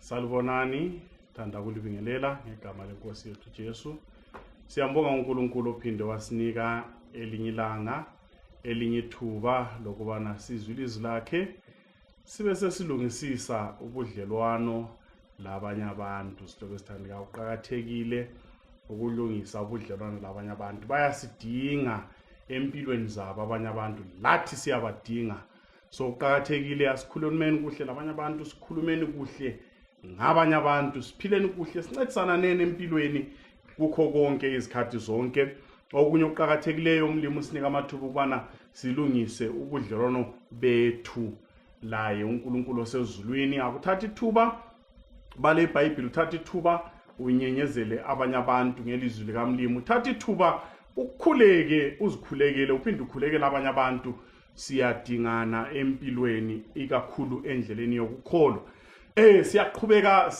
Salibonani, thanda kulibingelela ngegama lenkosi yethu Jesu. Siyambonga uNkulunkulu ophinde wasinika elinye ilanga, elinye ithuba lokubana sizwe ilizwi lakhe, sibe sesilungisisa ubudlelwano labanye abantu. Sihloko sithandeka uqhakathekile ukulungisa ubudlelwano labanye abantu. Bayasidinga empilweni zabo abanye abantu, lathi siyabadinga. So uqhakathekile asikhulumeni kuhle labanye abantu, sikhulumeni kuhle ngabanye abantu, siphileni kuhle, sincedisana nene empilweni kukho konke izikhathi zonke. Okunye uqhakathekileyo umlimi usinika amathuba ukubana silungise ubudlelwano bethu laye uNkulunkulu osezulwini. Akuthatha ithuba bale iBhayibheli, uthatha ithuba unyenyezele abanye abantu ngelizwi likaMlimi, uthatha ithuba ukukhuleke, uzikhulekele, uphinde ukhulekele abanye abantu. Siyadingana empilweni, ikakhulu endleleni yokukholwa. Siyaqhubeka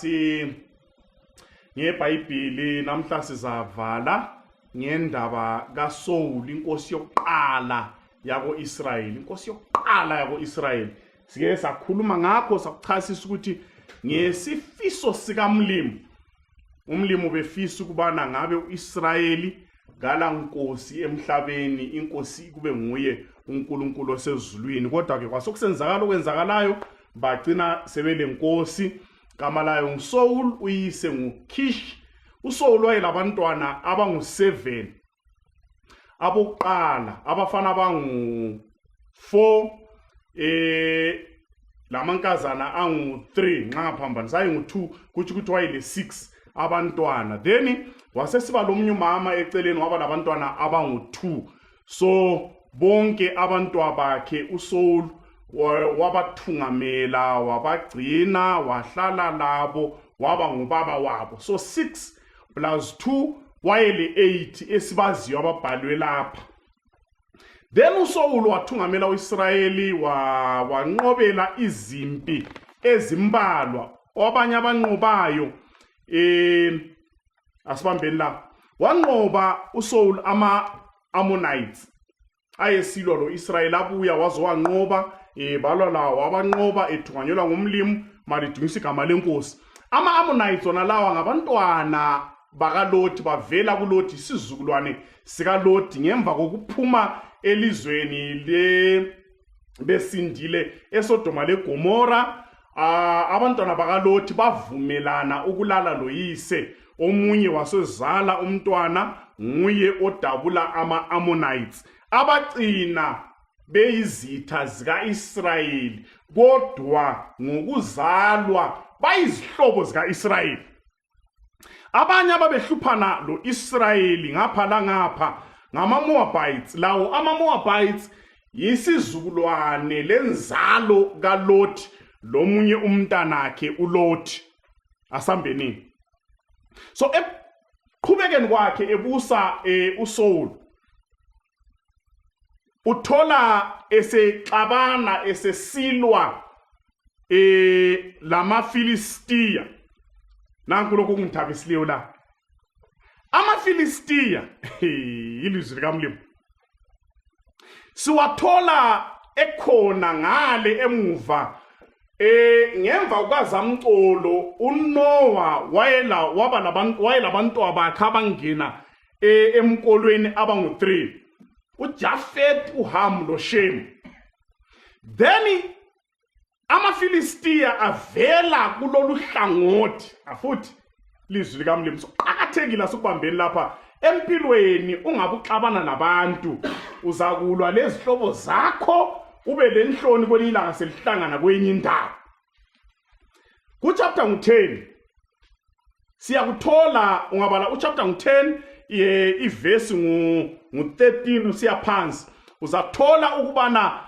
ngeBhayibheli. Namhla sizavala ngendaba kaSaul, inkosi yokuqala yako-Israyeli. Inkosi yokuqala yako-Israyeli sike sakhuluma ngakho, sakuchasisa ukuthi ngesifiso sikaMlimi, uMlimi ubefisa ukubana ngabe uIsrayeli ngala nkosi emhlabeni, inkosi kube nguye uNkulunkulu osezulwini. Kodwa ke kwasokusenzakala okwenzakalayo, bagcina sebele nkosi igama layo nguSaul, uyise nguKish. uSaul wayelabantwana abangu7 abokuqala, abafana abangu4, lamankazana angu3 nxa ngaphambanisa ayingu2, kuthi ukuthi wayele6 abantwana. Then wasesiba lomnye umama eceleni waba labantwana abangu2. So bonke abantwana bakhe uSaul wabathungamela, wabagcina, wahlala labo, waba ngubaba wabo. So 6 plus 2 wayele 8 esibaziyo ababhalwe lapha. Then uSaul wathungamela uIsrayeli, wanqobela izimpi ezimbalwa. Abanye abanqobayo asibambeni la, wanqoba uSaul ama-Ammonites ayesilwa lo-Israyeli, abuya wazowanqoba, balwa lawo wabanqoba, ethunganyelwa ngumlimi malidungisa igama lenkosi. Ama-Ammonites wona lawa ngabantwana bakaLoti, bavela kuLoti, isizukulwane sikaLoti ngemva kokuphuma elizweni besindile eSodoma leGomora. Abantwana bakaLoti bavumelana ukulala loyise. Omunye wasezala umntwana nguye odabula ama-Ammonites, abagcina beyizitha zika-Israyeli, kodwa ngokuzalwa bayizihlobo zika-Israyeli. Abanye ababehluphana lo-Israyeli ngapha langapha ngama-Moabites. Lawo ama-Moabites yisizukulwane lenzalo kaLoti lomunye umntanakhe uLoti. Asambeni. So eqhubekeni kwakhe ebusa uSaul, uthola esexabana, esesilwa lamaFilistiya. Nanku lokho kungithabisileyo la. AmaFilistiya ilizwi likaMlimi siwathola ekhona ngale emuva. Ngemva kukaZamcolo uNowa wayelabantwana bakhe abangena emkolweni abangu3, uJafet, uHam loShem. Then amaFilistiya avela kulolu hlangothi. Afuthi lizwi likaMlimi soqhakathekile sikubambeni lapha empilweni. Ungabuxabana nabantu, uzakulwa lezihlobo zakho, ube lenhloni kwelilanga selihlangana kwenye indawo. Ku-chapter 10 siyakuthola, ungabala u-chapter 10 ivesi ngu13 usiya phansi, uzathola ukubana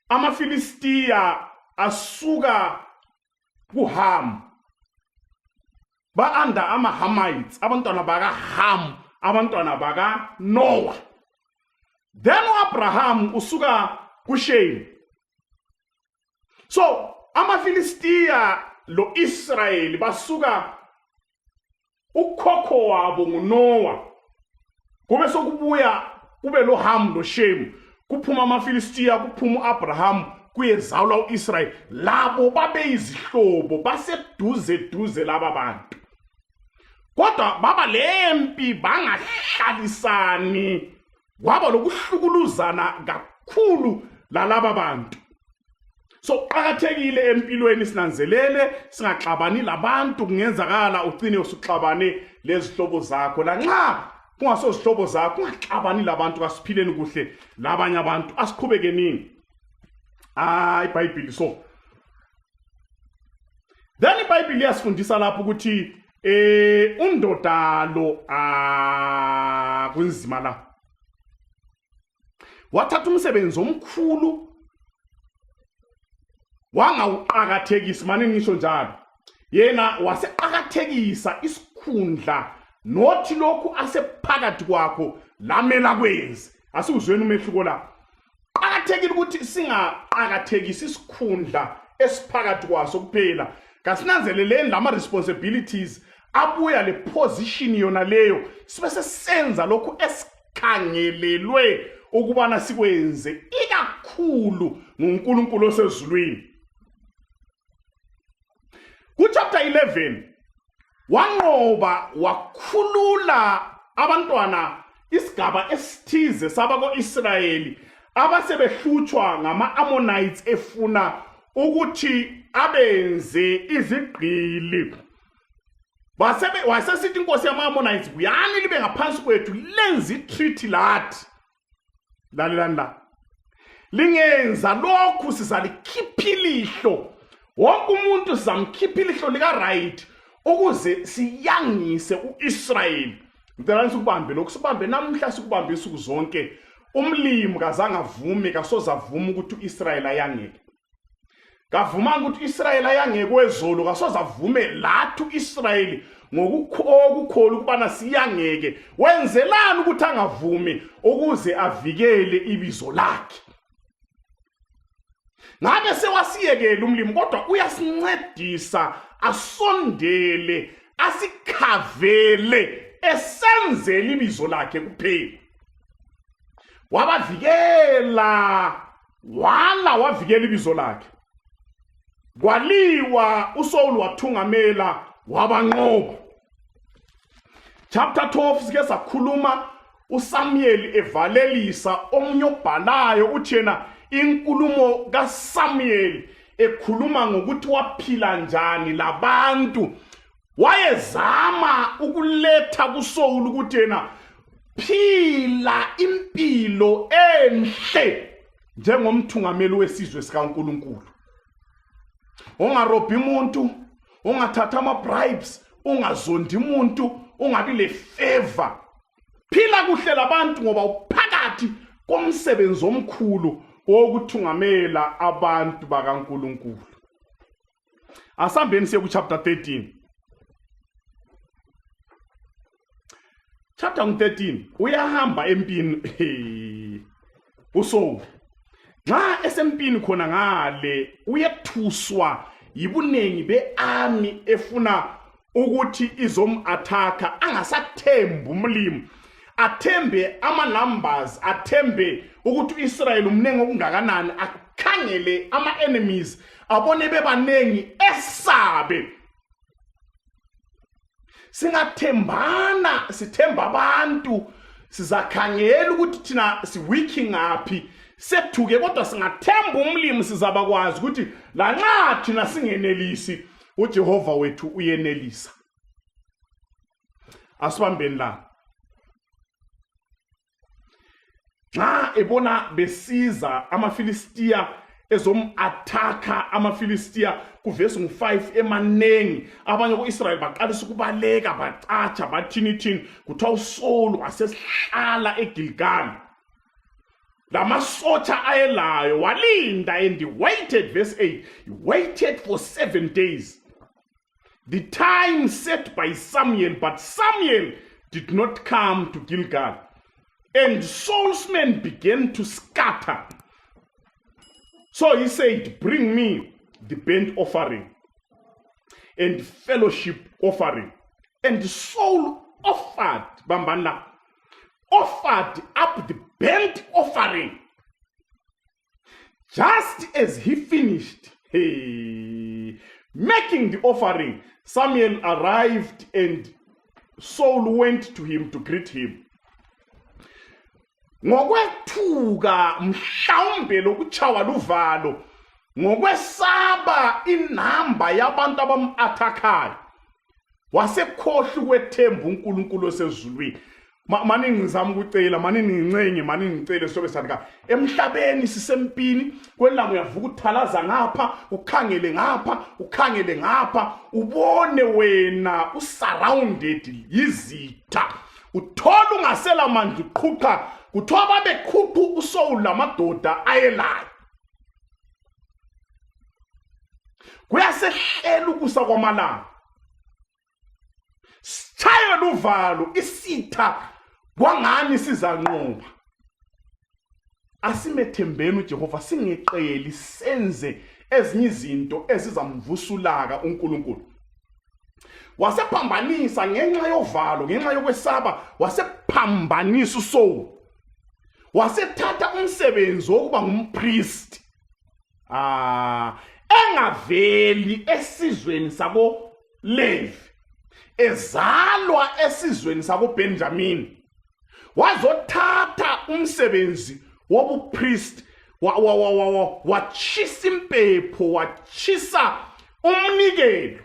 amaFilistiya asuka kuHam, ba-anda ama-Hamites, abantwana bakaHam, abantwana bakaNowa. Then uAbraham usuka kuShem. So amaFilistiya lo-Israyeli basuka ukhokho wabo nguNowa, kube sokubuya kube loHam loShem, kuphuma amaFilistiya, kuphuma uAbraham, kuyezalwa uIsrael labo babeyizihlobo baseduze laba bantu kodwa baba lempi bangahlalisani kwaba lokuhlukuluzana kakhulu lalaba bantu so qakathekile empilweni sinanzelele singaxabani labantu kungenzakala ugcine usuxabane lezihlobo zakho lanxa kungasozihlobo zakho ungaxabani labantu kasiphileni kuhle labanye abantu asiqhubekeni iBhayibheli so then iBhayibheli yasifundisa lapho ukuthi undoda lo kunzima la wathatha umsebenzi omkhulu wangawuqakathekisa manje ngisho njalo yena waseqakathekisa isikhundla nothi lokhu asephakathi kwakho lamela kwenzi asuzweni umehluko la qakathekile ukuthi singaqakathekisa isikhundla esiphakathi kwaso kuphela kasinanzeleleni lama responsibilities abuya le position yona leyo sibe sesenza lokhu esikhangelelwe ukubana sikwenze ikakhulu nguNkulunkulu osezulwini ku chapter 11 wanqoba wakhulula abantwana isigaba esithize sabako-Israyeli abasebehlutshwa ngama-Ammonites efuna ukuthi abenze izigqili wasesithi inkosi yama-Ammonites buyani libe ngaphansi kwethu lenze itreaty lathi lalelani la lingenza lokhu sizalikhipha ilihlo wonke umuntu sizamkhipha ilihlo lika-right ukuze siyangise u-Israyeli ngicela sikubambe lokhu sibambe namhla sikubambe insuku zonke umlimi kazange avume kasozavuma ukuthi uIsrael ayangeke kavuma ukuthi uIsrael ayangeke kwezolo kasozavume lathi uIsrael ngokukholwa ukubana siyangeke wenzelani ukuthi angavumi ukuze avikele ibizo lakhe ngabe sewasiyekela umlimi kodwa uyasincedisa asondele asikhavele esenzele ibizo lakhe kuphela wabavikela wavikela ibizo lakhe kwaliwa uSaul wathungamela wabanqoba chapter 12 sike sakhuluma uSamuel evalelisa omunye obhalayo uthena inkulumo kaSamuel ekhuluma ngokuthi waphila njani labantu wayezama ukuletha kuSaul ukuthi yena phila impilo enhle njengomthungameli wesizwe sikaNkulunkulu ungarobhi umuntu ungathatha ama bribes ungazondi umuntu ungabi le favor phila kuhle labantu ngoba uphakathi komsebenzi omkhulu wokuthungamela abantu bakaNkulunkulu asambeni siye ku chapter 13 chapter 13 uyahamba empini uSaul nxa esempini khona ngale uyethuswa yibunengi bearmy efuna ukuthi izom-athaka angasathembi umlimi athembe ama-numbers athembe ukuthi uIsrael umnengi okungakanani akhangele ama-enemies abone bebanengi esabe singathembana sithemba abantu sizakhangela ukuthi thina siwiki ngaphi sethuke kodwa singathemba umlimi sizabakwazi ukuthi lanxa thina singenelisi uJehova wethu uyenelisa asibambeni la nxa ebona besiza amaFilistiya ezom-athaka amaFilistiya kuvesi ngu5 emanengi abanye ku-Israel baqalisa ukubaleka bacatsha bathini kuthiwa uSaul wasesihlala eGilgal lamasotsha ayelayo walinda and he waited verse 8 he waited for 7 days the time set by Samuel but Samuel did not come to Gilgal and Saul's men began to scatter. So he said, bring me the burnt offering and fellowship offering. And Saul offered up the burnt offering Just as he finished making the offering, Samuel arrived and Saul went to him to greet him. Ngokwethuka mhlawumbe lokuchawa luvalo, ngokwesaba inamba yabantu abam-athakhayo, wasekhohla ukwethemba uNkulunkulu osezulwini. Mani ngizama ukucela, mani ngincenge, mani ngicele sobe sadika. Emhlabeni sisempini, kwelanga uyavuka uthalaza ngapha, ukhangele ngapha, ukhangele ngapha, ubone wena usurrounded yizitha. Uthola ungasela manje uqhuqa, kuthiwa babekhupha uSaul lamadoda ayelayo. Kuyasehlela ukusa kwamalanga. Sithaye luvalo isitha kwangani sizanqoba. Asimethembeni uJehova, singeqeli senze ezinye izinto ezizamvusulaka uNkulunkulu. Wasephambanisa ngenxa yovalo, ngenxa yokwesaba, wasephambanisa uSaul. Wasethatha umsebenzi wokuba ngumpriest. Engaveli esizweni sabo Levi, ezalwa esizweni sabo Benjamin. Wazothatha umsebenzi wobupriest, wachisa impepho, wachisa umnikelo.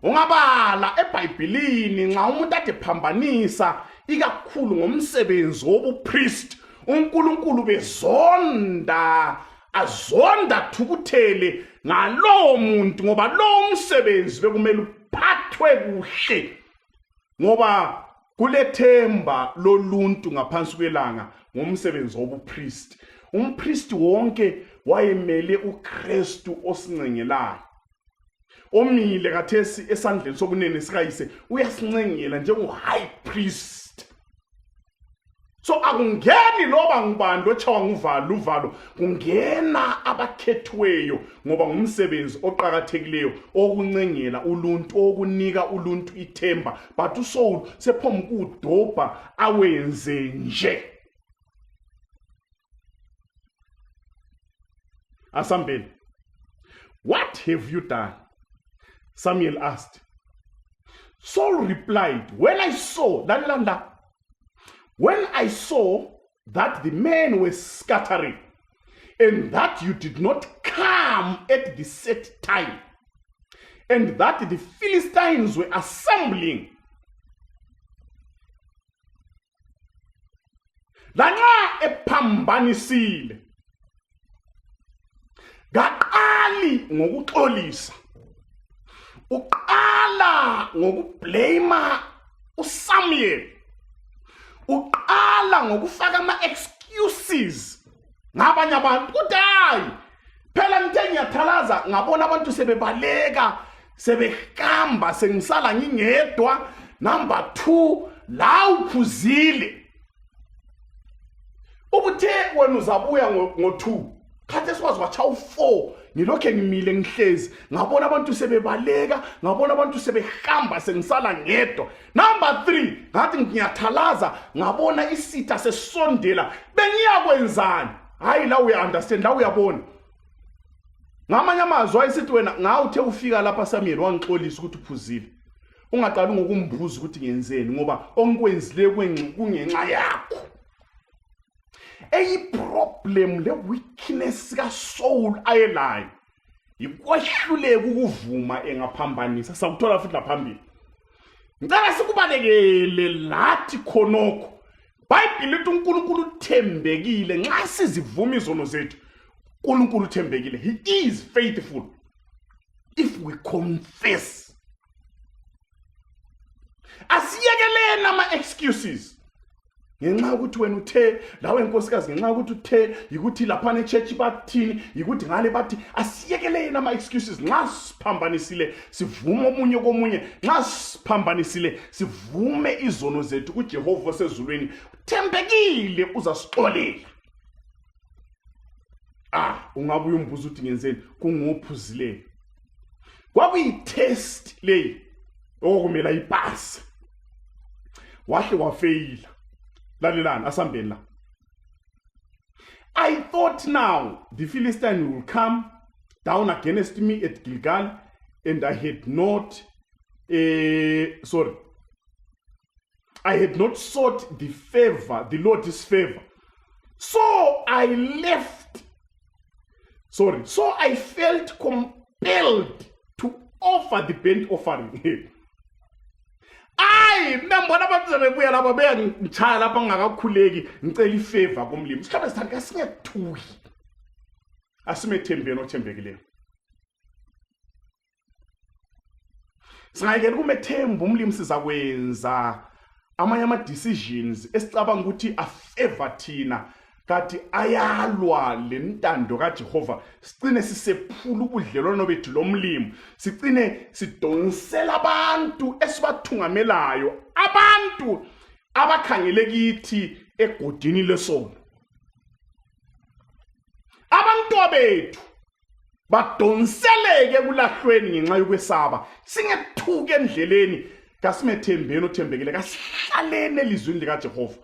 Ungabala eBhayibhelini nxa umuntu ade phambanisa ikakhulu ngomsebenzi wobupriest, uNkulunkulu bezonda, azonda thukuthele ngalowo muntu, ngoba lo umsebenzi bekumele uphathwe kuhle, ngoba kulethemba loluntu ngaphansi kwelanga ngomsebenzi wobupriest. Umpriest wonke wayemele uKristu osincengelayo, omile kathesi esandleni sokunene sikayise, uyasincengela njengo-high priest. So akungeni loba ngubani ochawa nguvalo, kungena abakhethiweyo ngoba ngumsebenzi oqhakathekileyo okuncengela uluntu, okunika uluntu ithemba. But uSaul sephomba ukudobha awenze nje. Asambeni, what have you done? Samuel asked. Saul replied, when I saw that the men were scattering, and that you did not come at the set time, and that the Philistines were assembling, lana ephambanisile, gaqali ngokuxolisa, uqala ngokublame uSamuel, uqala ngokufaka ama-excuses ngabanye abantu. Kudayi phela ngithe ngiyathalaza ngabona abantu sebebaleka, sebehamba, sengisala ngingedwa. Number 2, la uphuzile. Ubuthe wena uzabuya ngo-2, khathi sikwazi wacha u-4, ngilokhe ngimile ngihlezi, ngabona abantu sebebaleka, ngabona abantu sebehamba, sengisala ngedwa. Number 3, ngathi ngiyathalaza ngabona isitha sesondela, bengiyakwenzani? Hayi, la uya-understand, la uyabona. Ngamanye amazwi ayisithi wena ngawuthe ufika lapha Samuel wangixolisa ukuthi uphuzile, ungaqali ngokumbuza ukuthi ngenzeni, ngoba ongikwenzileyo kungenxa yakho. Problem le weakness kaSaul ayelayo ikwehluleka ukuvuma engaphambanisa. Sakuthola futhi laphambili. Ngicela sikubalekele lathi khonokho. Bhayibheli lithi uNkulunkulu uthembekile nxa sizivuma izono zethu. uNkulunkulu uthembekile. He is faithful if we confess. Asiyekeleni ama-excuses. Ngenxa ukuthi wena uthe, lawe nkosikazi ngenxa ukuthi uthe, yikuthi lapha eChurch bathini, yikuthi ngale bathi, asiyekeleni ama-excuses. Nxa siphambanisile sivume omunye komunye, nxa siphambanisile sivume izono zethu kuJehova osezulwini, uthembekile uzasixolela. Ungabuye umbuzo uthi ngenzeni, kungophuzileyo. Kwakuyitest leyi okumela ipasa, wahle wafeyila. Lalelani asambeni la. I thought now the Philistine will come down against me at Gilgal, and I had not sought the favor, the Lord's favor. So I left. So I felt compelled to offer the burnt offering. Ngibona abantu sebebuya lapha bengitshaya lapha ngakakhuleki ngicela ifavor kumlimi. Sihlaba sithanda kasingethuki. Asimethembeni othembekileyo. Singayekela kumethemba umlimi sizakwenza amanye ama decisions esicabanga ukuthi afavor thina kanti ayalwa lentando kaJehova. Sicine sisephula ubudlelwano bethu lomlimi, sicine sidonsela abantu esibathungamelayo, abantu abakhangele kithi egodini lesono. Abantu bethu badonseleke kulahlweni ngenxa yokwesaba. Singethuke endleleni, kasimethembeni othembekile, kasihlalene elizwini likaJehova.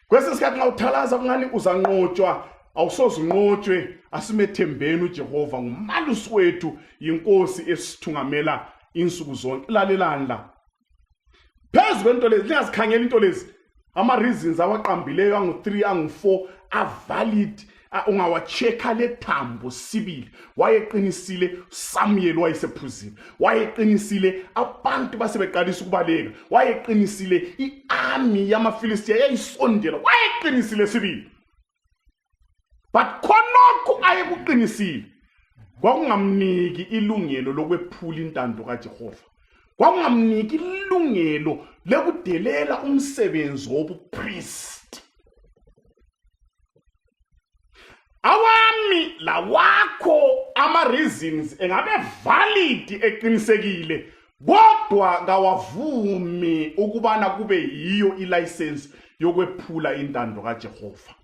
Kwesesikhathi nxa uthalaza kungani uzanqotshwa, awusoze unqotshwe. Asimethembeni uJehova, ngumalusi wethu, yinkosi esithungamela insuku zonke. Lalelani la. Phezu kwento lezi, lingazikhangela into lezi. Ama reasons awaqambileyo angu-3 angu-4 avalid. Ungawacheka lethambo sibili. Wayeqinisile Samuel wayesephuzile. Wayeqinisile abantu basebeqalisa ukubaleka. Wayeqinisile iarmy yamaFilistiya yayisondela. Wayeqinisile sibili. But khonokho ayekuqinisile kwakungamniki ilungelo lokwephula intando kaJehova. Kwakungamniki ilungelo lekudelela umsebenzi wobupriest. Awami la wakho ama reasons engabe valid eqinisekile, kodwa kawavumi ukubana kube yiyo ilicense yokwephula intando kaJehova.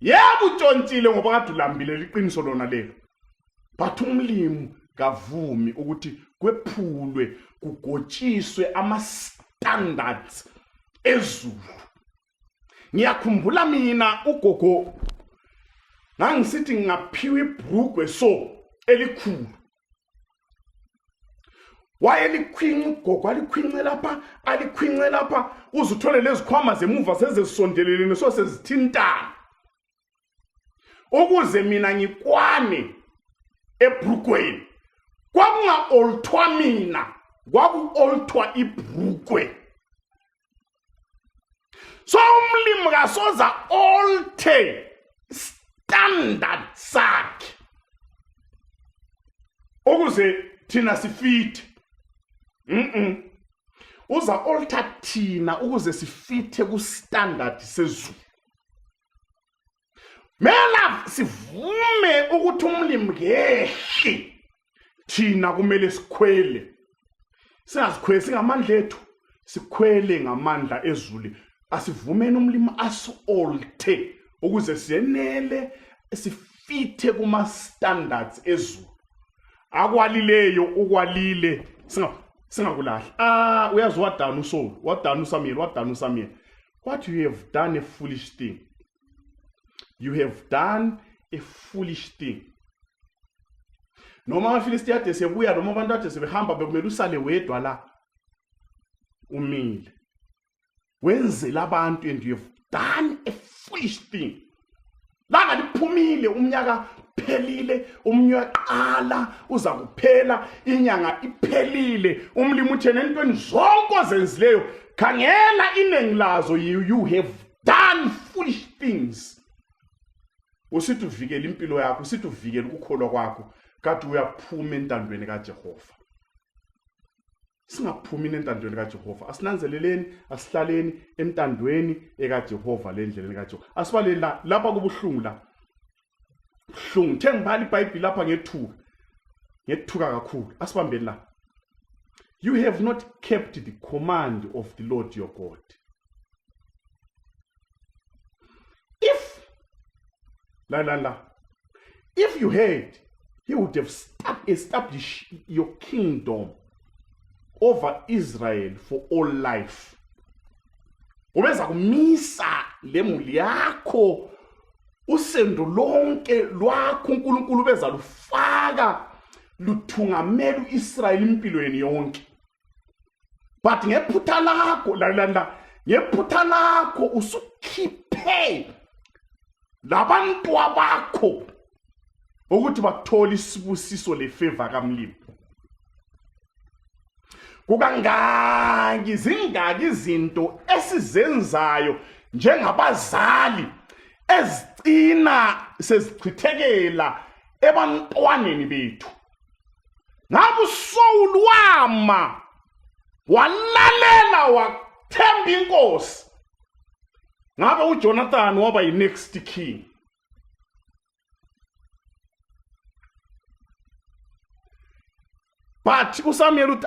Yebo utshontshile ngoba kade ulambile liqiniso lona lelo. But umlimi kavumi ukuthi kwephulwe kugotshiswe ama standards ezulu. Ngiyakhumbula mina ugogo ngangisithi ngaphiwa ibhrugwe so elikhulu. Wayelikhwinqa ugogo, alikhwinqe lapha, uzuthole lezikhwama zemuva sezisondelelene so sezithintana. Ukuze mina ngikwane ebhrugweni. Kwakunga-olthwa mina, kwaku-olthwa ibhrugwe. So umlimi kasoza olthe standard sakhe ukuze thina sifithe. Uza alter thina ukuze sifithe ku standard sezulu. Mela sivume ukuthi umlimi ngehli, thina kumele sikhwele. Singazikhweli singamandla ethu, sikhwele ngamandla ezulu. Asivumeni umlimi asu-olthe ukuze siyenele sifithe kuma standards ezulu. Akwalileyo ukwalile singakulahla. Uyazi wadana uSaul, wadana uSamuel. What you have done a foolish thing. You have done a foolish thing. Noma amaFilistiya ade sebuya, noma abantu ade sebehamba bekumele usale wedwa la umile. Wenzela abantu, and you have done a foolish thing. Langa liphumile, umnyaka phelile, umnyaka uza kuphela, inyanga iphelile, umlimi uthena entweni zonke ozenzileyo, khangela inengi lazo, you have done foolish things. Usithi uvikele impilo yakho, usithi uvikele ukukholwa kwakho, kanti uyaphuma entandweni kaJehova. Singaphumi entandweni kaJehova. Asinanzeleleni, asihlaleni entandweni ekaJehova lendleleni kaJehova. Asibaleni lapha kubuhlungu la. Buhlungu. Thengibhala iBhayibheli lapha ngethuka kakhulu. Asibambeni la. You have not kept the command of the Lord your God. If you had, he would have established your kingdom over Israel for all life. Ubeza kumisa lemuli yakho usendo lonke lwakho uNkulunkulu beza lufaka luthungamela uIsrael impilweni yonke. But ngephutha lakho ngephutha lakho usukhiphe labantu abakho ukuthi bathola isibusiso lefavor kaMlimi. Kukangaki zingaki izinto esizenzayo njengabazali ezicina sezichithekela ebantwaneni bethu. Ngabe uSaul wama walalela wathemba inkosi. Ngabe uJonathan waba yi-next king. But uSamuel uthi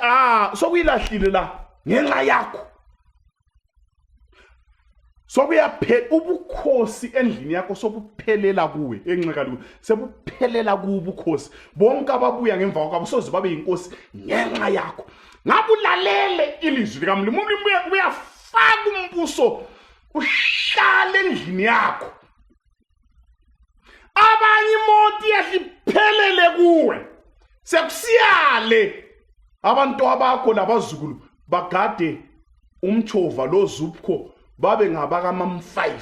sokuyilahlile la ngenxa yakho. Sokuyaphela ubukhosi endlini yakho sobuphelela kuwe enxeka kuwe. Sebuphelela kubukhosi. Bonke ababuya ngemva kwabo soze babe inkosi ngenxa yakho. Ngabe ulalele ilizwi likaMlimi. Umlimi uyafaka umbuso uhlale endlini yakho. Abanye imoti yahliphelele kuwe. Sekusiyale abantu abakho labazukulu bagade umchova lo Zupco babe ngabaka mam5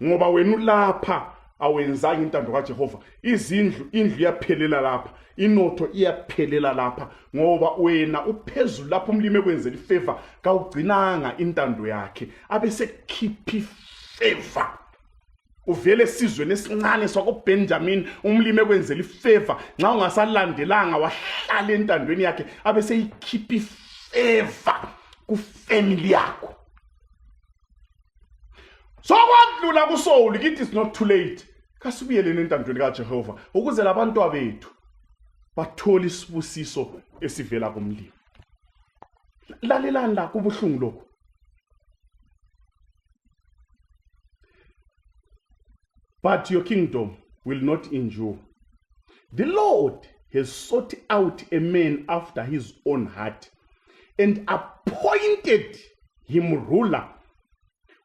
ngoba wena ulapha awenzanga intando kaJehova. Indlu yaphelela lapha, inotho iyaphelela lapha ngoba wena uphezulu lapho umlimi ekwenzela ifavor kawugcinanga intando yakhe abe sekhipha ifavor. Uvele sizweni esincane swakoBenjamin umlimi ekwenzela ifavor nxa ungasalandelanga wahlala entandweni yakhe abe seyikhipha ifavor kufamily yakho. Sokwadlula kuSaul kithi it's not too late. Kasibuyeleni entandweni kaJehova ukuze labantu abethu bathola isibusiso esivela kumlimi. Lalelani la kubuhlungu lokho. But your kingdom will not endure. The Lord has sought out a man after his own heart and appointed him ruler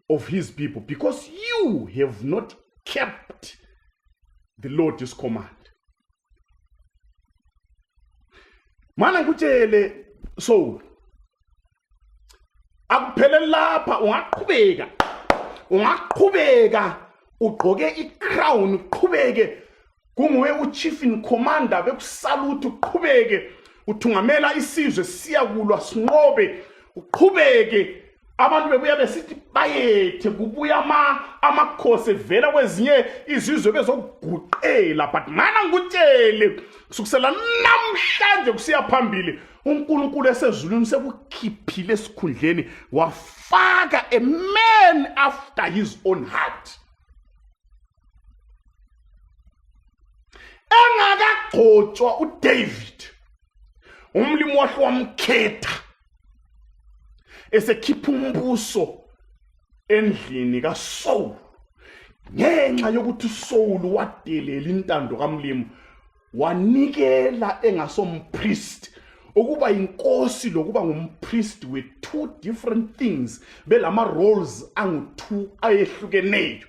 of his people because you have not kept the Lord's command. Mana ngutshele Saul akuphelele lapha ungaqhubeka ugqoke icrown uqhubeke kunguwe uchief in commander bekusalute uqhubeke uthungamela isizwe siyakulwa sinqobe uqhubeke abantu bebuya besithi bayethe kubuya amakhosi evela kwezinye izizwe bezoguqela. But mana ngutshele kusukela namhlanje kusiya phambili uNkulunkulu esezulwini sekukhiphile esikhundleni wafaka a man after his own heart. Engakagcotshwa uDavid umlimi wakhe wamkhetha esekhipha umbuso endlini kaSaul ngenxa yokuthi uSaul wadelela intando kaMlimi wanikela engasompriest. Ukuba inkosi lokuba ngumpriest with two different things belama roles angu2 ayehlukeneyo.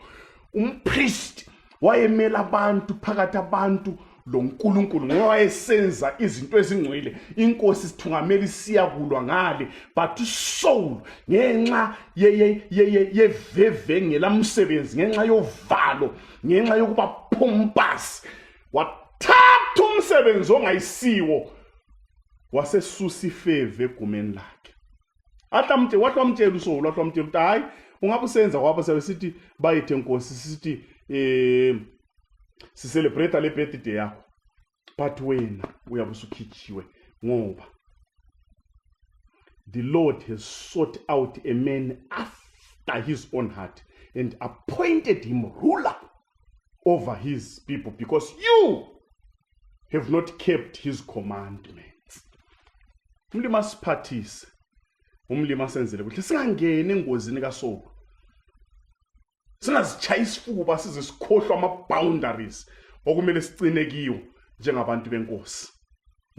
Umpriest wayemela abantu phakathi abantu loNkulunkulu ngoba wayesenza izinto ezingcwele. Inkosi sithungameli isiyakulwa ngale. But uSaul ngenxa yeveve ngelamsebenzi ngenxa yovalo ngenxa yokuba pompous wathatha umsebenzi ongayisiwo wasesusa ifeve egumeni lakhe. Wathi wamtshela uSaul ukuthi hayi ungabe usenza kwabo sebesithi bayithe inkosi sithi si celebrate le birthday yakho but wena uyabusukhichiwe ngoba the Lord has sought out a man after his own heart and appointed him ruler over his people because you have not kept his commandments. Umlimi asiphathise, umlimi asenzele ukuthi singangeni engozini kaSaul. Singazitshaya isifuba size sikhohlwa ama-boundaries okumele sicine kiwo njengabantu benkosi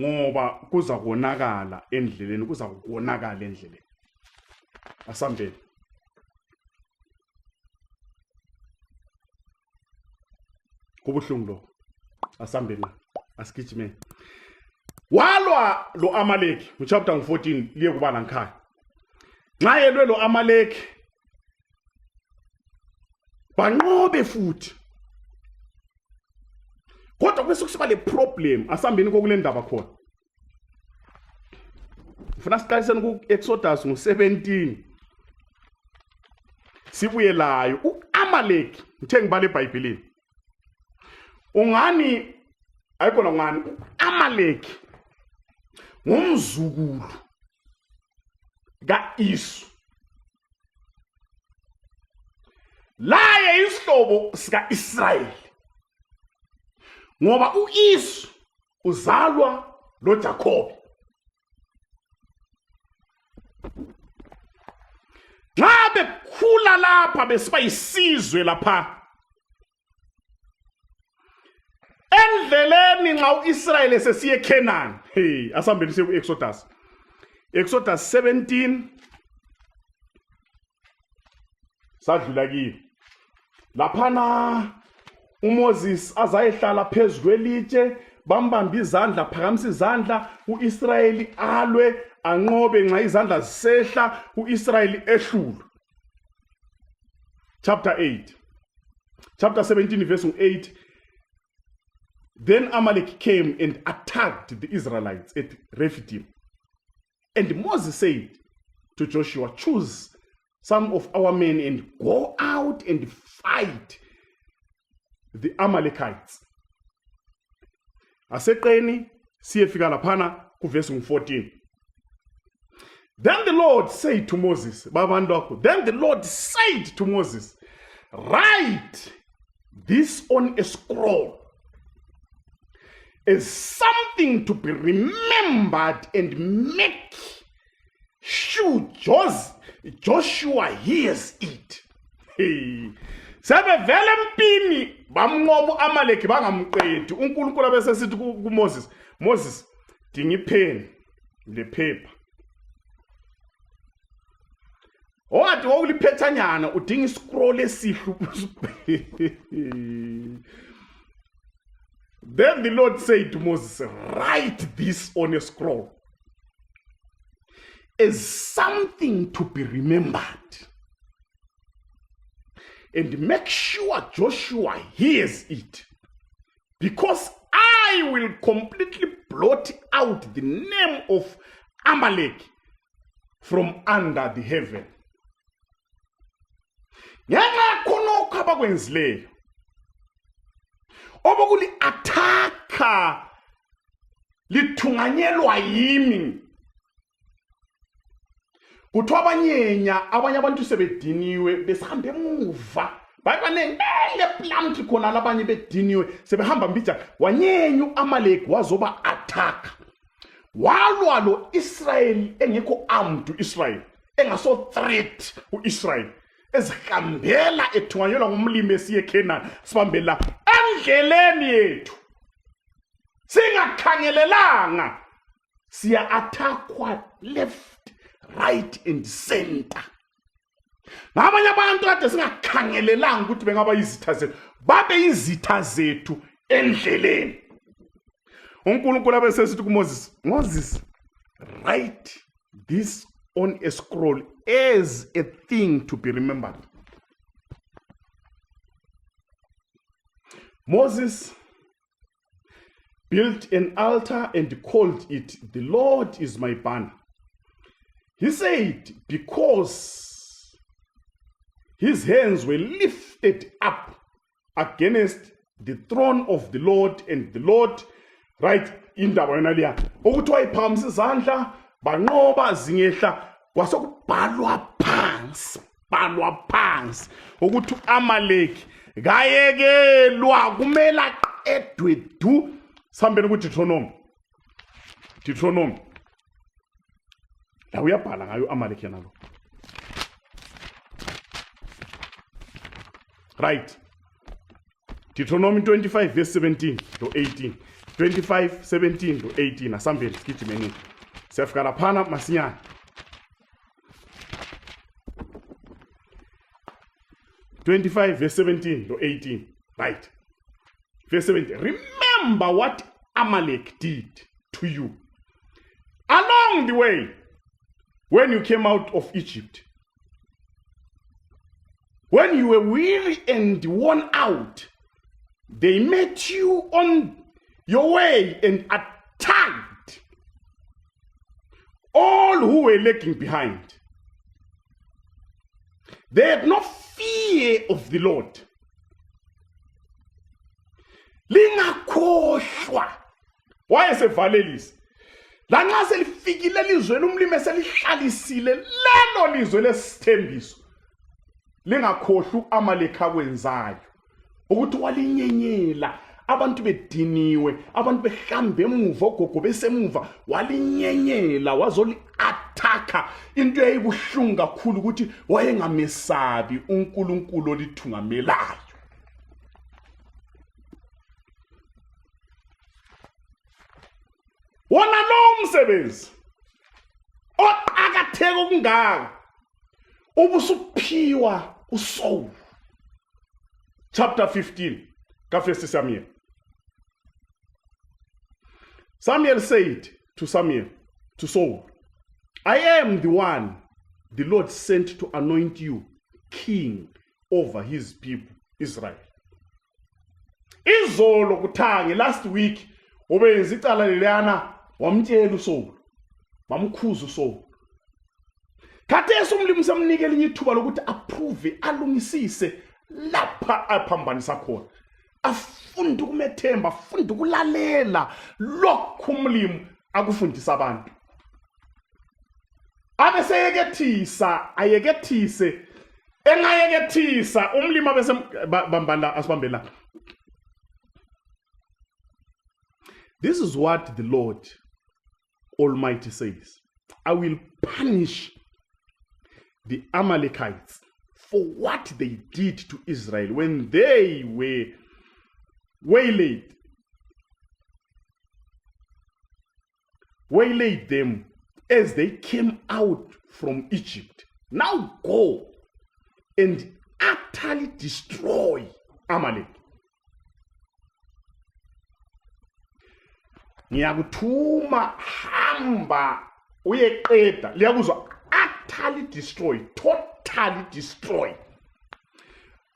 ngoba kuza konakala endleleni, asambeni. kubuhlungu lo. Asambeni la. Asigijime. Walwa lo Amaleki chapter 14 liye kuba lankhaya. Nxa yelwe lo Amaleki banqobe futhi. Kodwa bese kusiba le problem asambeni kokule ndaba khona. Ufuna siqalisene ku Exodus ngo17. Sibuye layo uAmaleki ngithe ngibale eBhayibhelini. Ungani ayikona ngani uAmaleki ngumzukulu kaIsu. Laye isihlobo sika Israyeli. Ngoba uIsu uzalwa lo Jacob. Ngabe khula lapha besiba isizwe lapha. Endleleni nxa uIsrayeli sesiye Canaan. Hey, asambeni siye kuExodus. Exodus 17 sadlula kiyo. Laphana uMoses azayehlala phezulu kwelitshe bambamba izandla phakamisa izandla uIsrayeli alwe anqobe nxa izandla zisehla uIsrayeli ehlulu. Chapter 8. Chapter 17 verse 8. Then Amalek came and attacked the Israelites at Rephidim. And Moses said to Joshua, choose some of our men and go out and fight the Amalekites. Aseqeni siyefika laphana ku verse 14. Then the Lord said to Moses, then the Lord said to Moses, write this on a scroll as something to be remembered and make sure Joshua hears it. Hey. Sebe vele mpini bamnqoba Amaleki bangamqedi. uNkulunkulu bese sithi ku Moses, Moses dinga ipen le paper. Owathi wokuliphethanyana udinga iscroll esihlu. Then the Lord said to Moses, write this on a scroll as something to be remembered. And make sure Joshua hears it. Because I will completely blot out the name of Amalek from under the heaven. Ngenxa khonokho abakwenzileyo obokuli athaka lithunganyelwa yimi. Kuthiwa abanye abantu sebediniwe besihambe emuva. Bayibanenge leplamthi khona labanye bediniwe sebehamba mbija wanyenya uAmaleki wazoba athaka. Walwa lo Israel engekho armed Israel engaso threat uIsrael ezihambela ethunganyelwa ngumlimi esiye Canaan sibambela endleleni yethu singakhangelelanga siya attackwa left, right and center. Nabanye abantu kade singakhangelelanga ukuthi bengaba izitha zethu babe izitha zethu endleleni. uNkulunkulu abesesithi kuMoses, Moses, write this on a scroll as a thing to be remembered. Moses built an altar and called it, the Lord is my banner. He said, because his hands were lifted up against the throne of the Lord, and the Lord, right, indaba yona liya ukuthi wayiphamisa izandla banqoba zingehla kwasokubhalwa phansi ukuthi uAmaleki kayekelwa kumela edwedu. Sihambeni ku Deuteronomy la uyabhala ngayo uAmaleki yana lo, right? Deuteronomy 25 verse 17 to 18. 25 17 to 18 asambeni sigijimeni siyafika laphana masinyana. 25 verse 17 to 18, right? Verse 70. Remember what Amalek did to you along the way when you came out of Egypt. When you were weary and worn out, they met you on your way and attacked all who were lagging behind. They had no fear of the Lord. Lingakhohlwa wayesevalelisa la nxa selifikile elizweni umlimi eselihlalisile lelo lizwe lesithembiso lingakhohlwa uAmaleki akwenzayo ukuthi walinyenyela abantu bediniwe abantu behambe emuva ogogo besemuva walinyenyela wazoli attacker into eyibuhlungu kakhulu ukuthi wayengamesabi uNkulunkulu olithungamelayo. Wona lo umsebenzi oqhakatheka okungaka ubusuphiwa uSaul. Chapter 15 kaFirst Samuel. Samuel said to Saul, I am the one the Lord sent to anoint you king over his people Israel. Izolo kuthange last week obenza icala leliyana wamtshela uSaul bamkhuza uSaul. Khathesi umlimi semnikela inye ithuba lokuthi approve alungisise lapha aphambanisa khona. Afunde ukumethemba, afunde ukulalela lokhu umlimi akufundisa abantu. Abeseyekethisa ayekethise engayekethisa umlimi abese bambala asibambela. This is what the Lord Almighty says. I will punish the Amalekites for what they did to Israel when they were waylaid them as they came out from Egypt. Now go and utterly destroy Amalek. Ngiyakuthuma hamba uyeqeda liyakuzwa utterly destroy, totally destroy.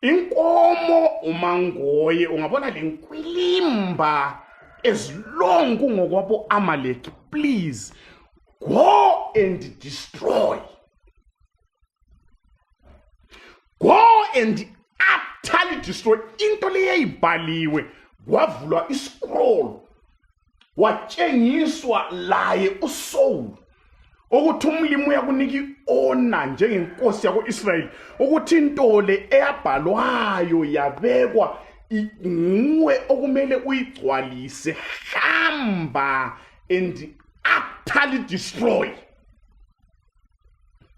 Inkomo umangoye ungabona lenkwilimba ezilong kungokwabo Amalek. Please go and destroy. Go and utterly destroy. Into leyayibhaliwe kwavulwa iscroll watshengiswa laye uSaul ukuthi umlimi uyakunika iona njengenkosi yako-Israyeli ukuthi into le eyabhalwayo yabekwa nguwe okumele uyigcwalise. Hamba and utterly destroy.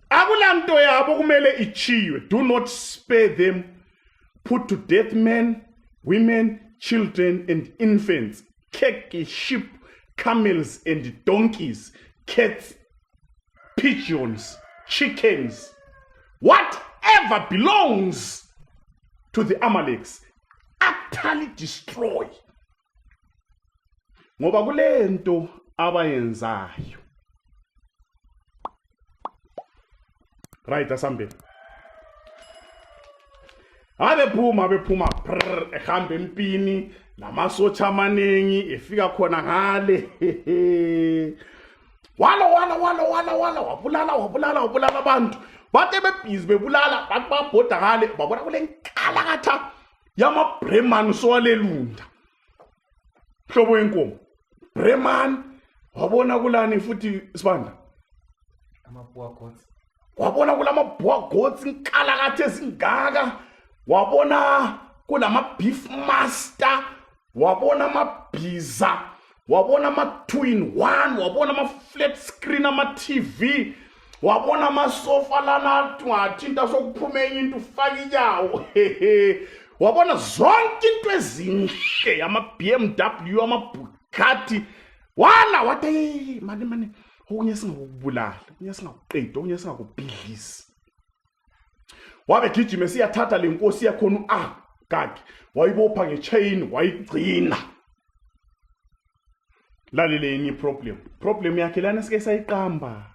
Akulanto yabo kumele ichiwe. Do not spare them. Put to death men, women, children and infants, cattle, sheep, camels and donkeys, cats, pigeons, chickens, whatever belongs to the Amaleks, utterly destroy. Ngoba kulento abayenzayo. Right, asambe. Abephuma ehambe empini lamasotsha amaningi efika khona ngale. Wala wabulala abantu. Bathe bebhizi bebulala bantu babhoda ngale babona kule nkalakatha yama Breman sowalelunda. Hlobo yenkomo. Breman wabona kulani futhi sibanda. Amabhuwa goats. Wabona kulama bhuwa goats inkalakatha ezingaka. Wabona kulama beef master. Wabona amabhiza. Wabona ama 2-in-1, wabona ama flat screen ama TV, wabona ama sofa lana twathinta sokuphume into ufaka inyawo. Wabona zonke into ezinhle ama BMW ama Bugatti. Wala wathi mani okunye singakubulala, okunye singakuqeda, okunye singakubhidlisa. Wabe gijima siyathatha lenkosi yakhona ngegagi wayibopha ngechain wayigcina. Laleleni problem yakhe lana sike sayiqamba.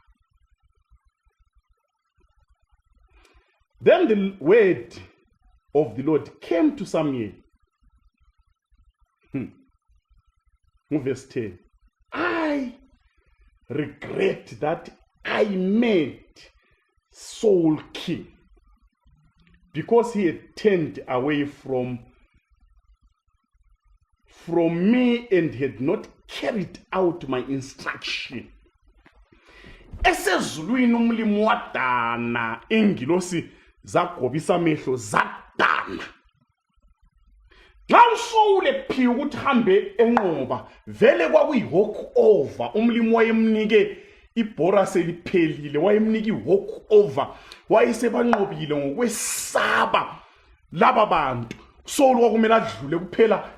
Then the word of the Lord came to Samuel. Verse 10. I regret that I made Saul king because he had turned away from me and had not carried out my instruction. Esezulwini umlimi wadana ingilosi zagobisa amehlo zadana. Xa uSaul ephiwe ukuthi hambe enqoba vele kwakuyi-walk over. Umlimi wayemnike ibhora seliphelile, wayemnike i-walk over, wayesebanqobile ngokwesaba laba bantu. Saul kwakumele adlule kuphela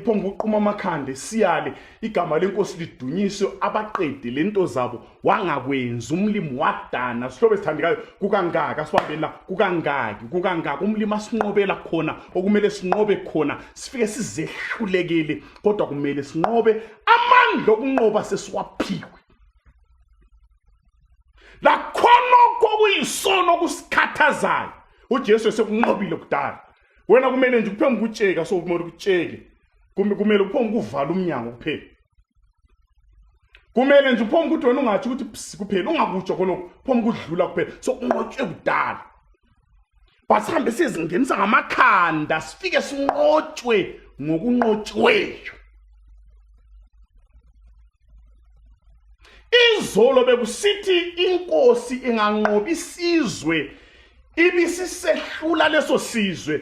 phombe uquma amakhanda siyale igama lenkosi lidunyiswe abaqede lento zabo wangakwenza. Umlimi wadana. Sihlobo esithandekayo kukangaka sibambela kukangaka umlimi asinqobela khona okumele sinqobe khona sifike sizehlulekele kodwa kumele sinqobe amandla okunqoba sesiwaphiwe. La khona kokuyisono kusikhathazayo uJesu esekunqobile kudala. Wena kumele nje kuphemba ukutsheka so kumele ukutsheke. Kumele uphombe uvala umnyango kuphela. Kumele nje uphombe ukuthi wena ungathi ukuthi psi kuphela ungakutsho khona uphombe ukudlula kuphela. So unqotshwe kudala. Basihambe sizingenisa ngamakhanda sifike sinqotshwe ngokunqotshweyo. Izolo bekusithi inkosi inganqoba isizwe ibisisehlula leso sizwe.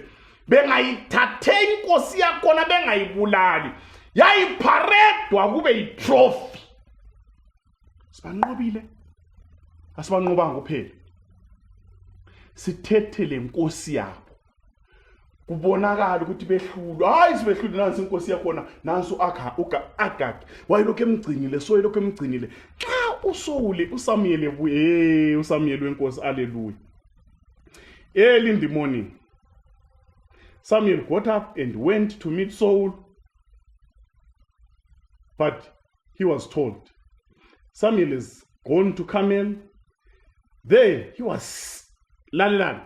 Bengayithathe inkosi yakhona bengayibulali yayipharedwa kube yitrophy. Sibanqobile asibanqobanga kuphela sithethe lenkosi yabo kubonakala ukuthi behlulwa. Hayi sibehlule nansi inkosi yakhona nansi Agagi wayelokho emgcinile so yelokho emgcinile. Xa uSamuel ebuye uSamuel wenkosi haleluya. Early in the morning Samuel got up and went to meet Saul, but he was told Samuel is gone to Carmel. There he was lalelani.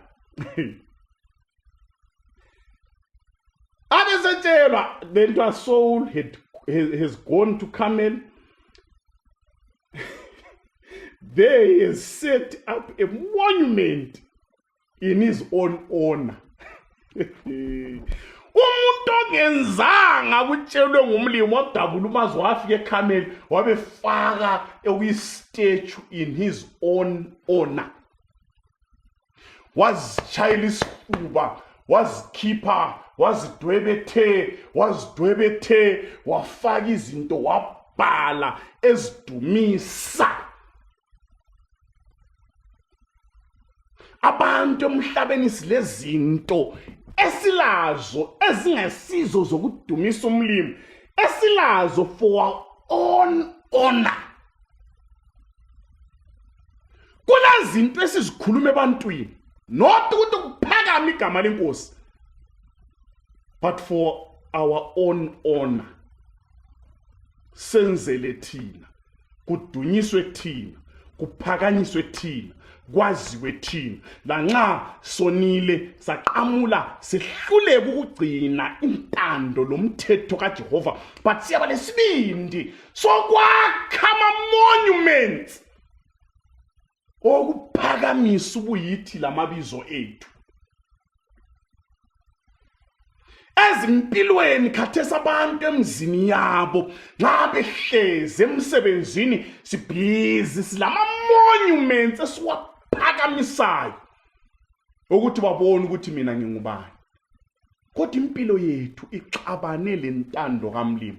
Abesethelwa then to Saul has gone to Carmel. There he has set up a monument in his own honor. Umuntu ongenzanga kutshelwe ngumlimi wadabula umazi wafika eCarmel wabefaka statue in his own honor. Wazitshayela isifuba, wazikhipha, wazidwebethe, wafaka izinto wabhala ezidumisa. Abantu emhlabeni silezinto esilazo ezingesizo zokudumisa umlimi, esilazo for our own honor. Kunezinto esizikhuluma ebantwini not ukuthi kuphakama igama lenkosi but for our own honor. Senzele thina, kudunyiswe thina, kuphakanyiswe thina, kwaziwe thina. Lanxa sonile saqamula sihluleke ukugcina intando lomthetho kaJehova but siyaba lesibindi sokwakha ama-monuments okuphakamisa ubuyithi lamabizo ethu. Ezimpilweni khathesi abantu emzini yabo nxa behlezi emsebenzini sibhizi silama-monuments esiwaphakamisayo ukuthi babone ukuthi mina ngingubani. Kodwa impilo yethu ixabane lentando kamlimi.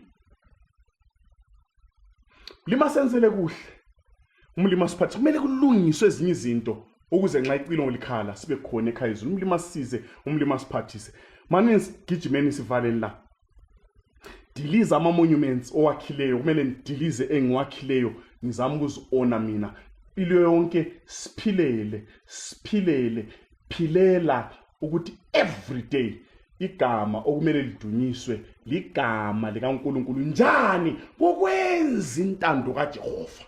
Lima senzele kuhle umlimi asiphathe kumele kulungiswe ezinye izinto ukuze nxa icilo ngolikhala sibe khona ekhaya izulu. Umlimi asize, umlimi asiphathise. Manje gijimeni sivaleni la. Diliza ama-monuments owakhileyo kumele ndilize engiwakhileyo ngizama ukuzi-honor mina. Impilo yonke siphilele, philela ukuthi every day igama okumele lidunyiswe ligama likaNkulunkulu njani ngokwenza intando kaJehova.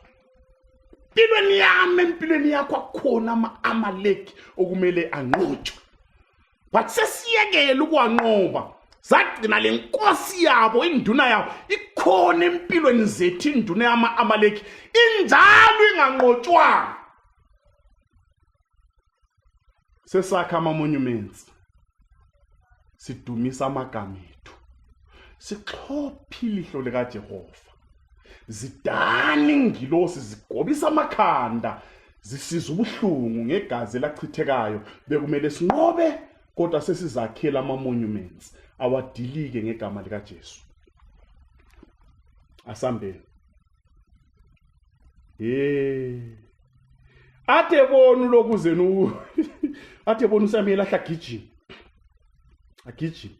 Empilweni yami, empilweni yakho akhona ama-Amaleki okumele anqotshwe. But sesiyekele ukwanqoba. Sagcina lenkosi yabo, induna yabo ikhona empilweni zethu, induna yama-Amaleki injalo inganqotshwanga. Sesakha ama-monuments, sidumisa amagama ethu, sixhophe ilihlo likaJehova, zidana ingilosi, zigobisa amakhanda, zisiza ubuhlungu ngegazi elachithekayo. Bekumele sinqobe, kodwa sesizakhela ama-monuments awadilike ngegama likaJesu. Asambeni. Athe bona lokuzenu athe bona uSamuel ahlagijima. Agijima.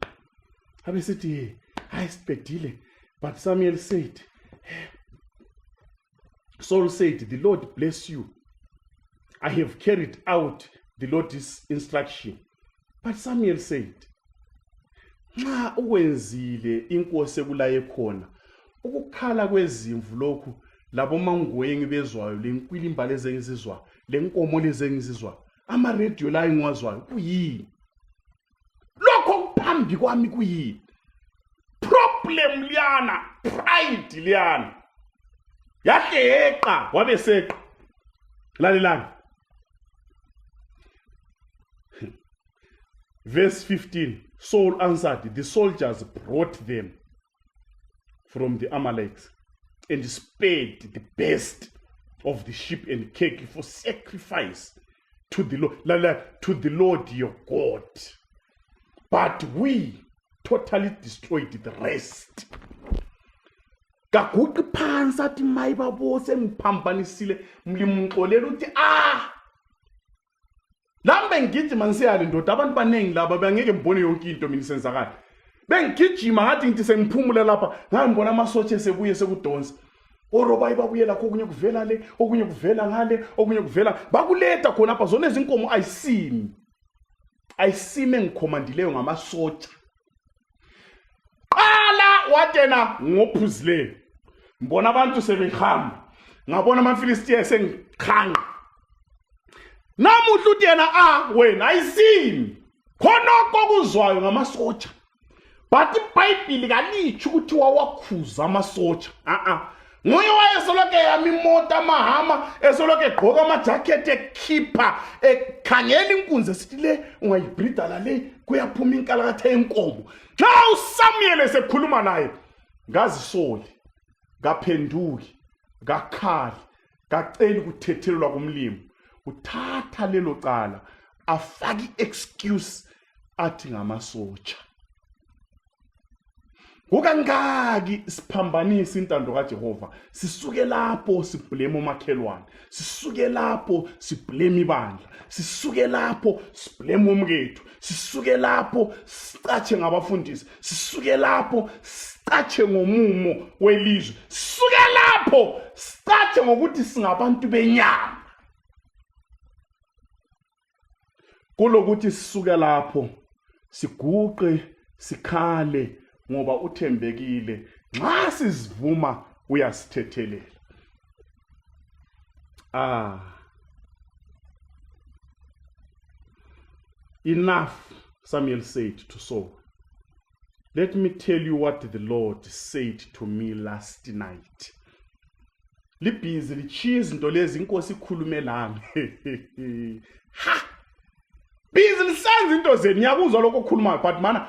Abe sithi hayi sibedile, but Samuel said, Saul said, the Lord bless you. I have carried out the Lord's instruction. But Samuel said, nxa uwenzile inkosi ekulaye khona, ukukhala kwezimvu lokhu labo mangwengi bezwayo, lenkwilimba ezengizizwa, lenkomo lezengizizwa, ama-radio la engiwazwayo kuyini? Lokho kuphambi kwami kuyini? Problem liyana, pride liyana. Yahle yeqa wabe seqa. Lalelani. Verse 15, Saul answered, the soldiers brought them from the Amalekites and spared the best of the sheep and cake for sacrifice to the Lord your God. But we totally destroyed the rest. Kaguqi phansi athi mayi babose ngiphambanisile mlimxolela uthi lambe ngigijima ngisiyale ndoda abantu banengi laba bangeke mbone yonke into mina isenzakala. Bengigijima ngathi ngithi sengiphumule lapha ngambona amasotshe sebuye sekudonsa. Orobayi babuyela kokunye kuvela le, okunye kuvela ngale, okunye kuvela bakuletha khona apha zona izinkomo ayisime ngikhomandileyo ngamasotsha. Qala watena ngophuzile. Mbona abantu sebehamba. Ngabona amaFilistiya sengikhanga. Namuhla uthi yena wena ayisimi. Khona kokuzwayo ngamasotsha. But iBhayibheli kalitsho ukuthi wawakhuza amasotsha. Nguye wayesoloke yami imoto amahama esoloke egqoka amajacket ekhipha ekhangela inkunzi esithi le ungayibhrida la le kuyaphuma inkalakatha yenkomo. Xa uSamuel esekhuluma naye ngazisoli, ngaphenduki, ngakhali, ngacela ukuthethelwa kumlimo. Uthatha lelo cala afaki excuse athi ngamasotsha. Ukangaki siphambanisa intando kaJehova, sisuke lapho siblame umakhelwane, sisuke lapho siblame ibandla, sisuke lapho siblame umkethu, sisuke lapho sicatshe ngabafundisi, sisuke lapho sicatshe ngomumo welizwe, sisuke lapho sicatshe ngokuthi singabantu benyama. Kulokuthi sisuke lapho siguqe sikhale ngoba uthembekile, nxa sizivuma uyasithethelela. Enough, Samuel said to Saul. Let me tell you what the Lord said to me last night. Libhizi lichiya izinto lezi inkosi ikhulumelana. Busy lisenza into zeni ngiyakuzwa lokho okhulumayo, but mana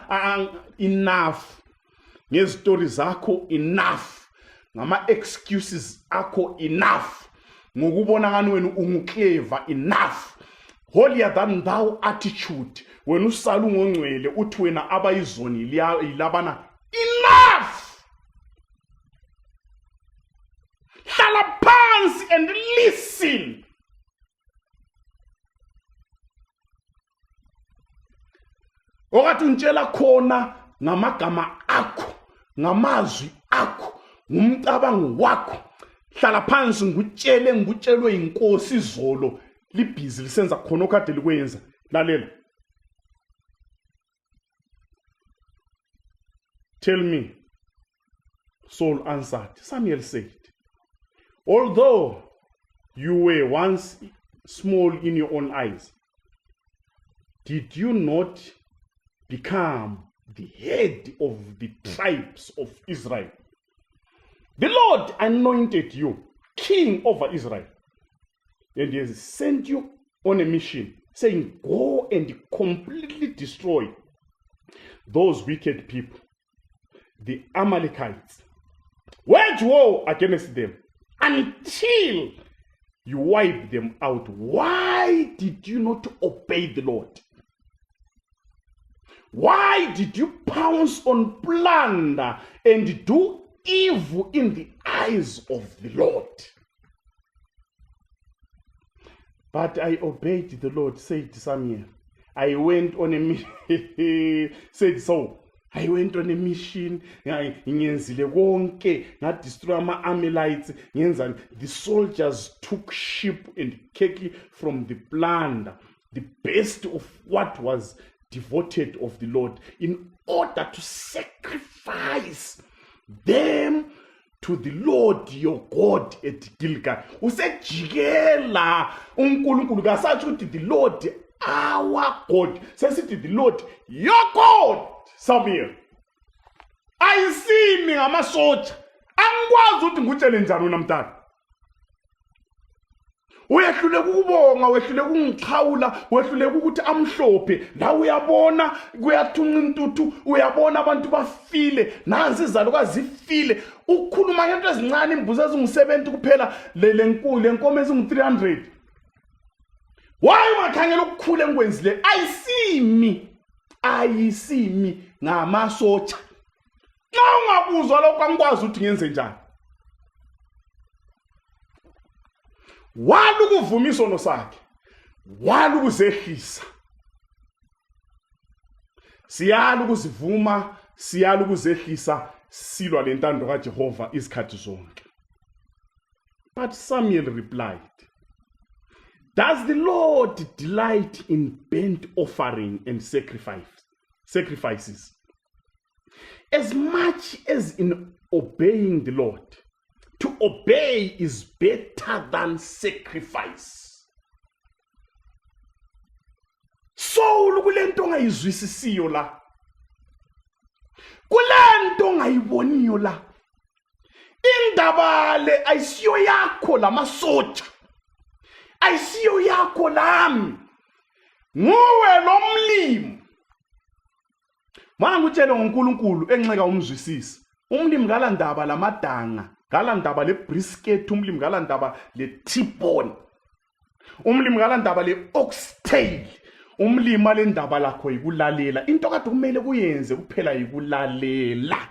enough. Ngezistory zakho enough, ngama excuses akho enough, ngokubona ngani wena ungclever enough, holier than thou attitude, wena usala ungongcwele uthi wena abayizoni ilabana enough. Hlala phansi and listen. Okathi untshela khona ngamagama akho, ngamazwi akho, ngumcabango wakho. Hlala phansi ngikutshelwe inkosi izolo libhizi lisenza khona okade likwenza. Lalela. Tell me. Saul answered. Samuel said, although you were once small in your own eyes, did you not become the head of the tribes of Israel? The Lord anointed you king over Israel, and he has sent you on a mission, saying, go and completely destroy those wicked people, the Amalekites. Wage war against them until you wipe them out. Why did you not obey the Lord? Why did you pounce on plunder and do evil in the eyes of the Lord? But I obeyed the Lord, said Samuel. I went on a mission, said Saul. I went on a mission, ngenzile konke, ngadestroy ama-Amalekites, ngenzani. The soldiers took sheep and cattle from the plunder, the best of what was devoted of the Lord, in order to sacrifice them to the Lord your God at Gilgal. Usejikela uNkulunkulu kasathi ukuthi the Lord our God, sesithi the Lord your God. Samuel, ayisimi ngamasotsha, angikwazi ukuthi ngutshele njani namntana. Uyehluleka ukubonga, wehluleka ungiqhawula, wehluleka ukuthi amhlophe. La uyabona kuyathunqa intuthu, uyabona abantu bafile, nansi izalukazi zifile. Ukukhuluma ngento ezincane, imbuzi ezingu-70 kuphela, lenkomo ezingu-300. Why ungakhangela ukukhula engikwenzile? Ayisimi ngamasotsha. Xa ungabuzwa lokho angikwazi ukuthi ngenze njani. Wala ukuvuma isono sakhe, wala ukuzehlisa. Siyala ukuzivuma, siyala ukuzehlisa, silwa lentando kaJehova izikhathi zonke. But Samuel replied, does the Lord delight in burnt offering and sacrifices as much as in obeying the Lord? To obey is better than sacrifice. So kulento ongayizwisisiyo la, kulento ongayiboniyo la, indaba le ayisiyo yakho lamasotsha, ayisiyo yakho lami, nguwe lo mlimi. Mana ngutshele ngoNkulunkulu enxeka umzwisisi. Umlimi ngala ndaba lamadanga, ngala ndaba le brisket, umlimi ngala ndaba le T-bone, umlimi ngala ndaba le oxtail, umlimi ale ndaba lakho yikulalela. Into kade kumele kuyenze kuphela yikulalela,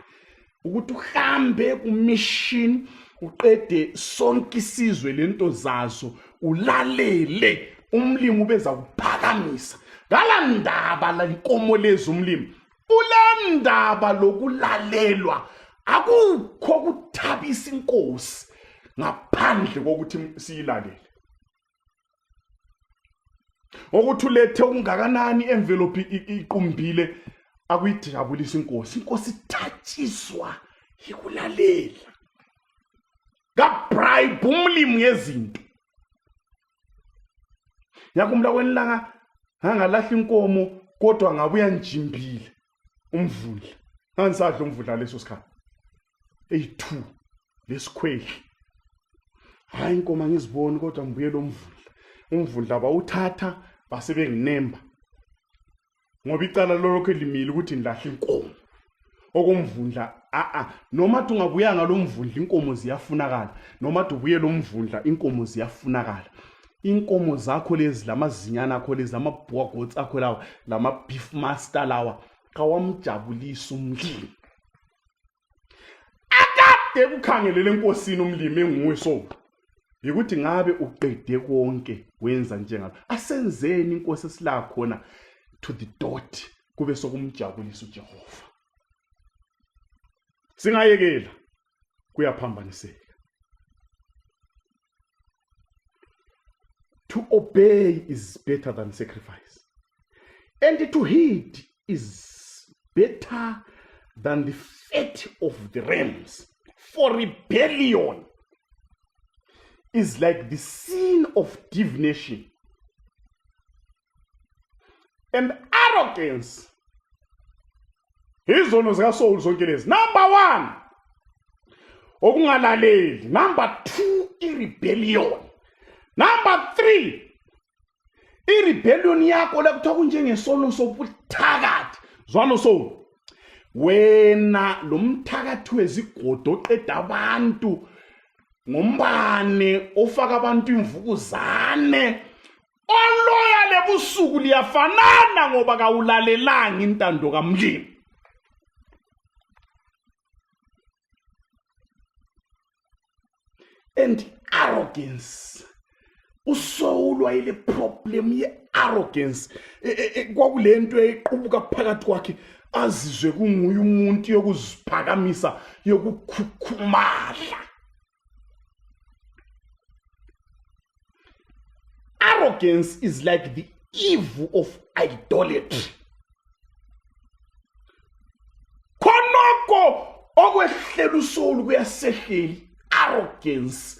ukuthi uhambe ku-mission, uqede sonke isizwe lento zazo, ulalele. Umlimi ubeza kuphakamisa ngala ndaba la inkomo lezi. Umlimi ula ndaba lokulalelwa, akukho kuthabisa inkosi ngaphandle kokuthi siyilalele. Ukuthi ulethe ungakanani envelope iqumbile, akuyijabulisa inkosi. Inkosi ithatshiswa yikulalela. Ngabribe umlimi ngezinto. Yakumla kwenilanga ngangalahla inkomo, kodwa ngabuya njimbile umvundla. Ngangisadla umvundla leso sikhathi. 82 lesikhweli. Hayi inkomo ngiziboni, kodwa ngibuyela umvundla. Umvundla bawuthatha base benginemba, ngoba icala lokho elimile ukuthi ngilahle inkomo. Okumvundla noma ungabuyanga lo mvundla inkomo ziyafunakala, noma ubuyela umvundla inkomo ziyafunakala. Inkomo zakho lezi, lamazinyana akho lezi, amabhogots akho lawa, lama beef master lawa, kawamjabulisa umlimi. Akade kukhangelele enkosini umlimi enguwe so, yikuthi ngabe uqede konke wenza njengalo. Asenzeni inkosi esila khona to the dot kube sokumjabulisa uJehova. Singayekela kuyaphambaniseka. To obey is better than sacrifice, and to heed is better than the fat of the rams. For rebellion is like the sin of divination, and arrogance. Izono zikaSaul zonke lezi. Number 1, ukungalaleli. Number 2, irebellion. Number 3, irebellion yakho lekuthiwa kunjengesono sobuthakathi. Zwana Saul, wena lo mthakathi wezigodo oqeda abantu ngombane ofaka abantu imvukuzane, oloya lebusuku liyafanana ngoba kawulalelanga intando kaMlimi. And arrogance. uSaul wayele problem ye-arrogance. Kwakulento equbuka phakathi kwakhe azizwe kunguye umuntu yokuziphakamisa yokukhukhumala. Arrogance is like the evil of idolatry. Khonoko okwehlela uSaul kuyasehleli arrogance.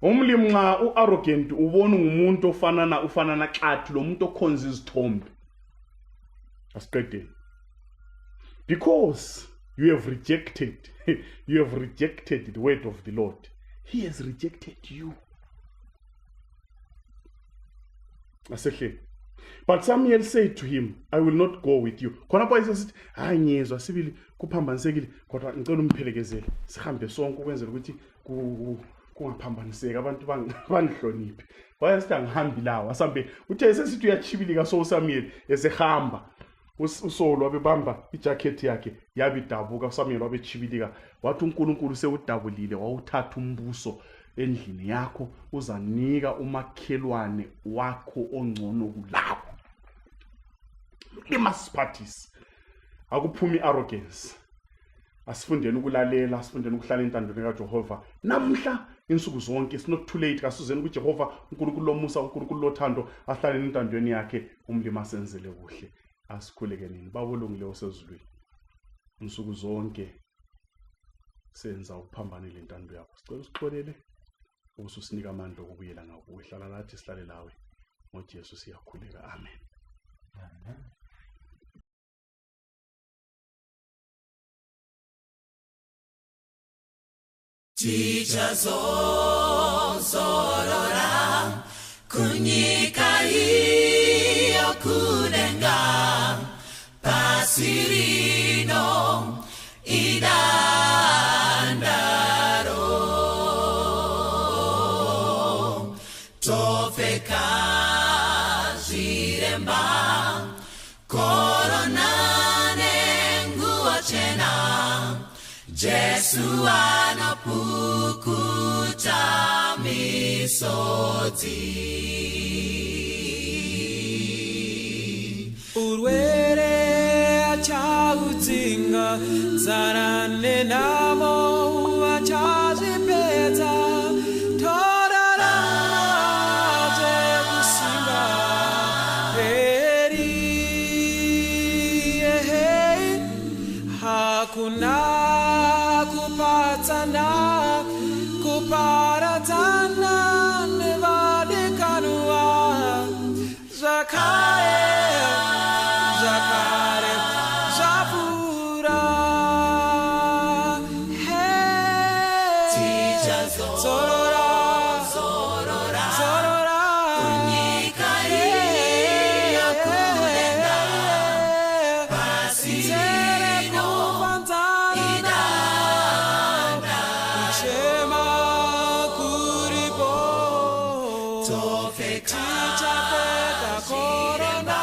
Umlimi nxa u-arrogant ubona ngumuntu ufanana xathi lo muntu okhonza izithombe. Asiqedeni. Because you have rejected the word of the Lord. He has rejected you. Asehle. But Samuel said to him, I will not go with you. Khonapho isithi hayi ngizwa sibili kuphambanisekile kodwa ngicela umphelekezele. Sihambe sonke ukwenzela ukuthi kungaphambaniseki abantu bangihloniphe. Wayesithi angihambi lawo asambe uthe sesithi uyachibilika so Samuel esehamba. uSaul wabebamba ijacket yakhe yabidabuka. uSamuel wabechibilika wathi uNkulunkulu sewudabulile wawuthatha umbuso endlini yakho uzanika umakhelwane wakho ongcono kulawo. Emasphathisi akuphumi arrogance. Asifundeni ukulalela, asifundeni ukuhlala entandweni kaJehova. Namhla insuku zonke it's not too late kasuzeni kuJehova uNkulunkulu lomusa uNkulunkulu lothando ahlale entandweni yakhe umlimi asenzele kuhle. Asikhuleke nini babolungile osezulwini. Insuku zonke senza ukuphambanela intando yakho. Sicela usixolele ususinika amandla okubuyela ngakuwe. Hlala lathi sihlale lawe. ngoJesu siyakhuleka. Amen. Tichazozorora kunyika hiyo kunenga pasirino idandaro tofeka ziremba koronane nguachena Jesu anapukuta misodzi urwere achaudzinga zarane namo achazipedza torarana dzekusimba peri hakuna kuparadzana nevadekanwa zvakare zvapfuura zorora kunyika hiyo kunenga pasirino Tichapeta korona